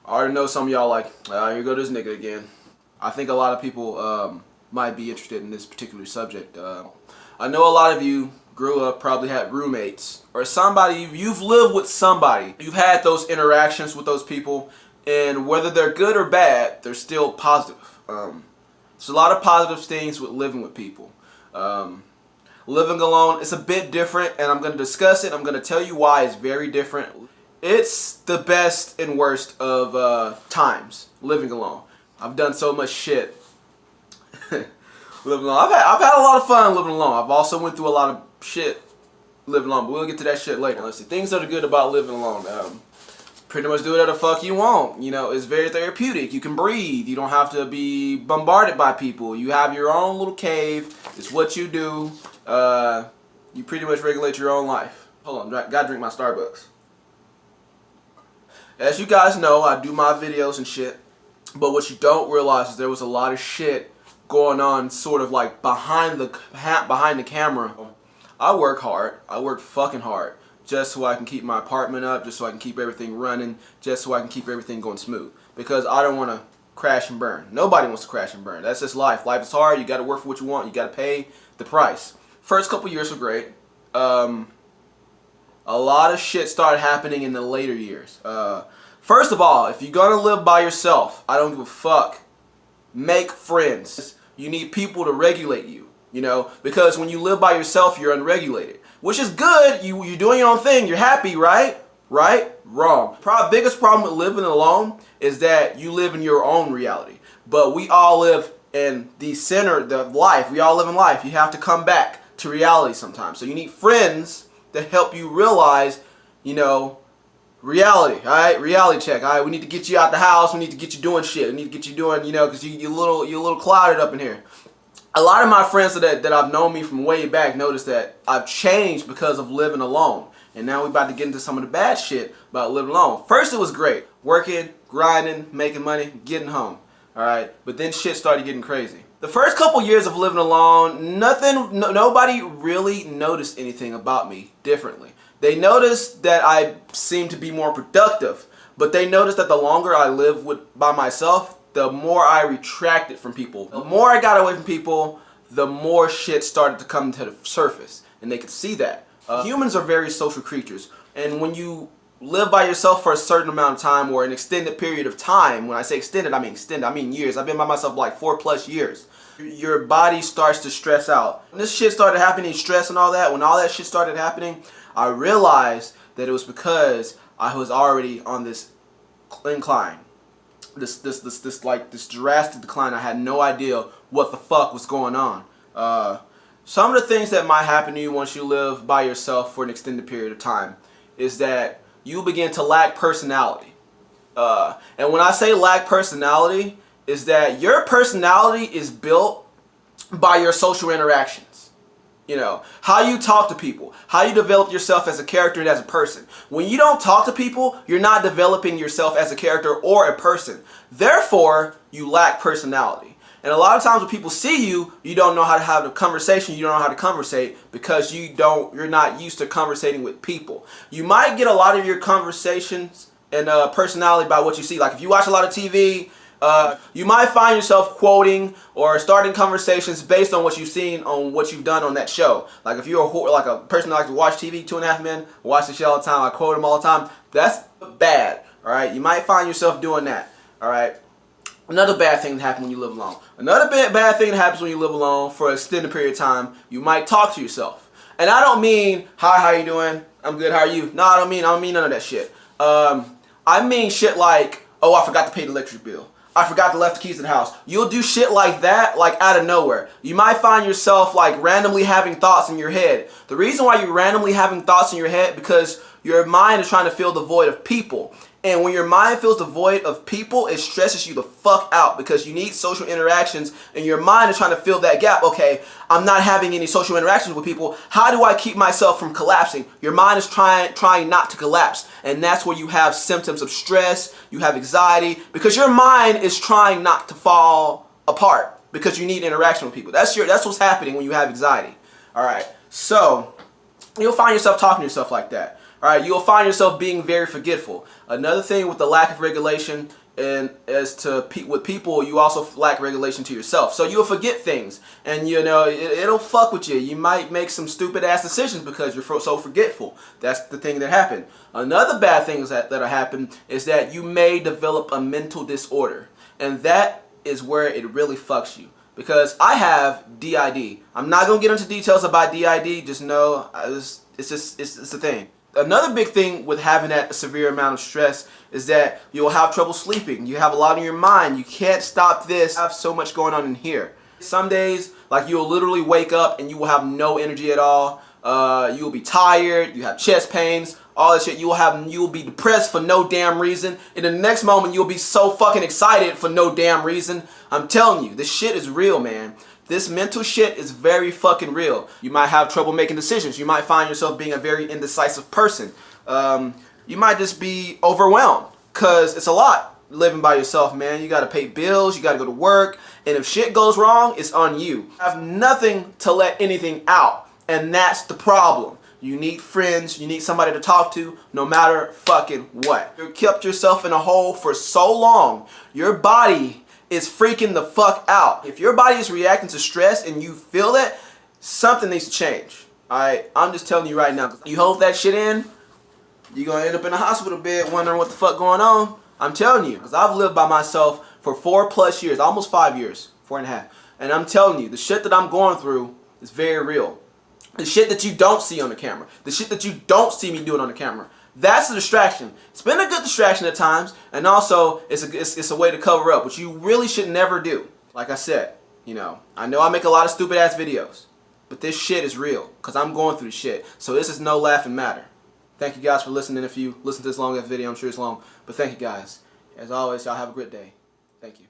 I already know some of y'all like, here go this nigga again. I think a lot of people might be interested in this particular subject. I know a lot of you grew up, probably had roommates, or somebody, you've lived with somebody. You've had those interactions with those people, and whether they're good or bad, they're still positive. There's a lot of positive things with living with people. Living alone, it's a bit different, and I'm going to discuss it. I'm going to tell you why it's very different. It's the best and worst of times living alone. I've done so much shit living alone. I've had a lot of fun living alone. I've also went through a lot of shit living alone, but we'll get to that shit later. Let's see. Things that are good about living alone. Pretty much do whatever the fuck you want. You know, it's very therapeutic. You can breathe. You don't have to be bombarded by people. You have your own little cave. It's what you do. You pretty much regulate your own life. Hold on, gotta drink my Starbucks. As you guys know, I do my videos and shit, but what you don't realize is there was a lot of shit going on sort of like behind the camera. I work hard. I work fucking hard just so I can keep my apartment up, just so I can keep everything running, just so I can keep everything going smooth. Because I don't want to crash and burn. Nobody wants to crash and burn. That's just life. Life is hard. You got to work for what you want. You got to pay the price. First couple years were great. A lot of shit started happening in the later years. First of all, if you're gonna live by yourself, I don't give a fuck. Make friends. You need people to regulate you, you know, because when you live by yourself, you're unregulated, which is good. You're doing your own thing. You're happy, right? Right? Wrong. Biggest problem with living alone is that you live in your own reality. But we all live in the center of life. We all live in life. You have to come back to reality sometimes. So you need friends that help you realize, you know, reality. Alright? Reality check. Alright, we need to get you out the house. We need to get you doing shit. We need to get you doing, you know, because you're a little clouded up in here. A lot of my friends that have known me from way back notice that I've changed because of living alone. And now we're about to get into some of the bad shit about living alone. First it was great. Working, grinding, making money, getting home. Alright? But then shit started getting crazy. The first couple years of living alone, nobody really noticed anything about me differently. They noticed that I seemed to be more productive, but they noticed that the longer I lived by myself, the more I retracted from people. The more I got away from people, the more shit started to come to the surface, and they could see that. Humans are very social creatures, and when you live by yourself for a certain amount of time or an extended period of time, when I say extended, I mean years. I've been by myself like 4+ years. Your body starts to stress out. When this shit started happening, stress and all that, when all that shit started happening, I realized that it was because I was already on this incline. This drastic decline. I had no idea what the fuck was going on. Some of the things that might happen to you once you live by yourself for an extended period of time is that you begin to lack personality. And when I say lack personality, is that your personality is built by your social interactions. You know, how you talk to people, how you develop yourself as a character and as a person. When you don't talk to people, you're not developing yourself as a character or a person. Therefore, you lack personality. And a lot of times when people see you, you don't know how to have a conversation, you don't know how to conversate because you're not used to conversating with people. You might get a lot of your conversations and personality by what you see. Like if you watch a lot of TV, you might find yourself quoting or starting conversations based on what you've seen on what you've done on that show. Like if you're like a person that likes to watch TV, 2.5 Men, watch the show all the time, I quote them all the time, that's bad. Alright, you might find yourself doing that. Alright. Another bad thing that happens when you live alone. Another bad thing that happens when you live alone for an extended period of time, you might talk to yourself. And I don't mean, hi, how you doing? I'm good, how are you? No, I don't mean none of that shit. I mean shit like, oh, I forgot to pay the electric bill. I forgot to left the keys to the house. You'll do shit like that, like out of nowhere. You might find yourself like randomly having thoughts in your head. The reason why you're randomly having thoughts in your head because your mind is trying to fill the void of people. And when your mind fills the void of people, it stresses you the fuck out because you need social interactions and your mind is trying to fill that gap. Okay, I'm not having any social interactions with people. How do I keep myself from collapsing? Your mind is trying not to collapse. And that's where you have symptoms of stress, you have anxiety, because your mind is trying not to fall apart because you need interaction with people. That's what's happening when you have anxiety. Alright, so you'll find yourself talking to yourself like that. Alright, you'll find yourself being very forgetful. Another thing with the lack of regulation and with people, you also lack regulation to yourself. So you'll forget things, and you know it'll fuck with you. You might make some stupid ass decisions because you're so forgetful. That's the thing that happened. Another bad thing that'll happen is that you may develop a mental disorder, and that is where it really fucks you. Because I have DID. I'm not gonna get into details about DID. Just know it's a thing. Another big thing with having that severe amount of stress is that you'll have trouble sleeping. You have a lot on your mind. You can't stop this. I have so much going on in here. Some days, like, you'll literally wake up and you will have no energy at all. You'll be tired. You have chest pains. All that shit. You'll be depressed for no damn reason. In the next moment, you'll be so fucking excited for no damn reason. I'm telling you, this shit is real, man. This mental shit is very fucking real. You might have trouble making decisions. You might find yourself being a very indecisive person. You might just be overwhelmed because it's a lot living by yourself, man. You gotta pay bills, you gotta go to work, and if shit goes wrong, it's on you. You have nothing to let anything out, and that's the problem. You need friends, you need somebody to talk to, no matter fucking what. You've kept yourself in a hole for so long, your body is freaking the fuck out. If your body is reacting to stress and you feel that, something needs to change. Alright, I'm just telling you right now. You hold that shit in, you're gonna end up in a hospital bed wondering what the fuck going on. I'm telling you, because I've lived by myself for 4+ years, almost 5 years, 4.5. And I'm telling you, the shit that I'm going through is very real. The shit that you don't see on the camera. The shit that you don't see me doing on the camera. That's a distraction. It's been a good distraction at times, and also it's a way to cover up, which you really should never do. Like I said, you know I make a lot of stupid ass videos, but this shit is real, because I'm going through the shit. So this is no laughing matter. Thank you guys for listening. If you listen to this long ass video, I'm sure it's long, but thank you guys. As always, y'all have a great day. Thank you.